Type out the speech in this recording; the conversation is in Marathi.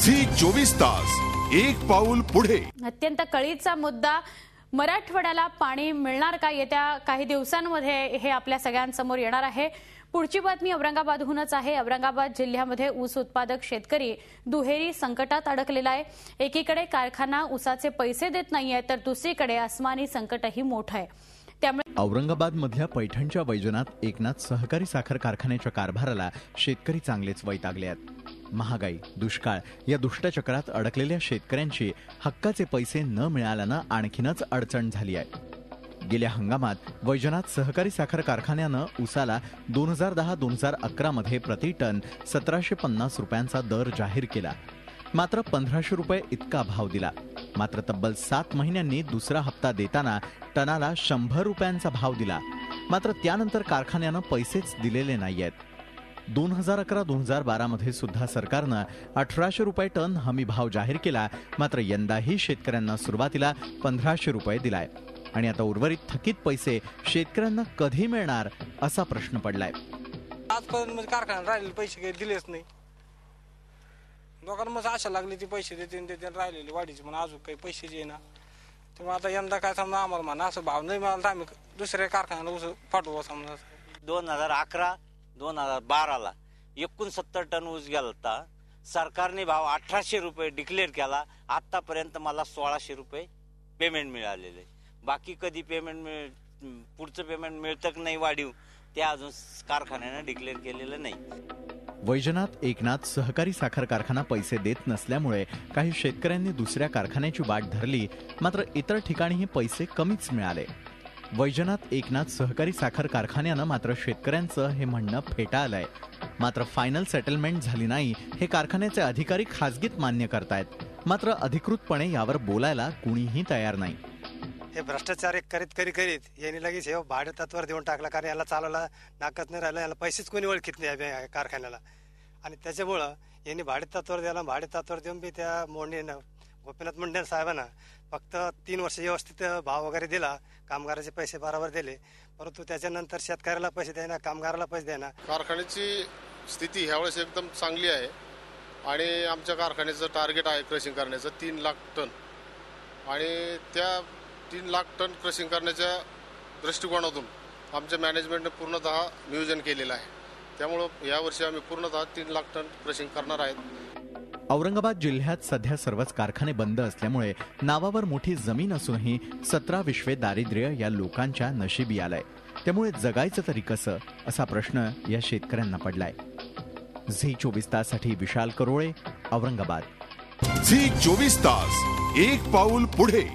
झी 24 तास एक पाऊल पुढे। अत्यंत कळीचा मुद्दा, मराठवाड्याला पाणी मिळणार का? येत्या काही दिवसांमध्ये हे आपल्या सगळ्यांसमोर येणार आहे। पुढची बातमी औरंगाबादहूनच आहे। औरंगाबाद जिल्ह्यामध्ये ऊस उत्पादक शेतकरी दुहेरी संकटात अडकलेला आहे। एकीकडे कारखाना ऊसाचे पैसे देत नाहीये, तर दुसरीकडे अस्मानी संकटही मोठं आहे। त्यामुळे औरंगाबादमधल्या पैठणच्या वैजनाथ एकनाथ सहकारी साखर कारखान्याच्या कारभाराला शेतकरी चांगलेच वैतागले आहेत। महागाई, दुष्काळ या दुष्टचक्रात अडकलेल्या शेतकऱ्यांची हक्काचे पैसे न मिळाल्यानं आणखीनच अडचण झाली आहे। गेल्या हंगामात वैजनाथ सहकारी साखर कारखान्यानं ऊसाला 2010-2011 मध्ये प्रति टन 1750 रुपयांचा दर जाहीर केला, मात्र 1500 रुपये इतका भाव दिला। मात्र तब्बल 7 महिन्यांनी दुसरा हप्ता देताना टनाला 100 रुपयांचा भाव दिला, मात्र त्यानंतर कारखान्यानं पैसेच दिलेले नाहीयेत। 2011-2012 मध्ये सुद्धा सरकारनं 1800 रुपये टन हमी भाव जाहीर केला, मात्र यंदाही शेतकऱ्यांना सुरुवातीला 1500 रुपये दिलाय आणि आता उर्वरित थकीत पैसे शेतकऱ्यांना कधी मिळणार असा प्रश्न पडलाय। आजपर्यंत कारखान्याला राहिलेले पैसे काही दिलेच नाही। लोकांना आशा लागली ती पैसे देते राहिलेले वाढीचे म्हणून अजून काही पैसे येईना। तेव्हा आता यंदा काय समजा आम्हाला म्हणा असं भाव नाही मिळाला तर आम्ही दुसऱ्या कारखान्याला ऊस पाठवू समजा। 2011-2012ला 69 टन ऊस गेला, सरकारने भाव 1800 रुपये डिक्लेअर केला। आतापर्यंत मला 1600 रुपये पेमेंट मिळालेले। बाकी कधी पेमेंट पुढचं पेमेंट मिळतं की नाही वाढीव ते अजून कारखान्यानं डिक्लेअर केलेलं नाही। वैजनाथ एकनाथ सहकारी साखर कारखाना पैसे देत नसल्यामुळे काही शेतकऱ्यांनी दुसऱ्या कारखान्याची वाट धरली, मात्र इतर ठिकाणीही पैसे कमीच मिळाले। वैजनाथ एकनाथ सहकारी साखर कारखान्यानं मात्र शेतकऱ्यांचं हे म्हणणं फेटाळलंय, मात्र फायनल सेटलमेंट झाली नाही हे कारखान्याचे अधिकारी खासगीत मान्य करतायत, मात्र अधिकृतपणे यावर बोलायला कुणीही तयार नाही। हे भ्रष्टाचार करीत यांनी लगेच हे भाडे तत्वावर देऊन टाकला, कारण याला चालवला नाकत नाही राहिला, याला पैसेच कोणी ओळखीत नाही कारखान्याला। आणि त्याच्यामुळं यांनी भाडे तत्वावर द्यायला, भाडे तत्वावर देऊन बी त्या मोंडेनं गोपीनाथ मुंडे साहेबांना फक्त 3 वर्ष व्यवस्थित भाव वगैरे दिला, कामगाराचे पैसे बरोबर दिले, परंतु त्याच्यानंतर शेतकऱ्याला पैसे द्यायना, कामगाराला पैसे द्यायना। कारखान्याची स्थिती ह्यावेळेस एकदम चांगली आहे आणि आमच्या कारखान्याचं टार्गेट आहे क्रशिंग करण्याचं 3 लाख टन आणि त्या 3 लाख टन क्रशिंग करण्याच्या दृष्टिकोनातून आमच्या मॅनेजमेंटने पूर्णतः नियोजन केलेलं आहे। त्यामुळं यावर्षी आम्ही पूर्णतः 3 लाख टन क्रशिंग करणार आहेत। औरंगाबाद जिल्ह्यात सध्या सर्वच कारखाने बंद असल्यामुळे नावावर मोठी जमीन असूनही 17 विश्वे दारिद्र्य या लोकांच्या नशिबी आलंय। त्यामुळे जगायचं तरी कसं असा प्रश्न या शेतकऱ्यांना पडलाय। झी 24 ताससाठी विशाल करोळे, औरंगाबाद। झी 24 तास एक पाऊल पुढे।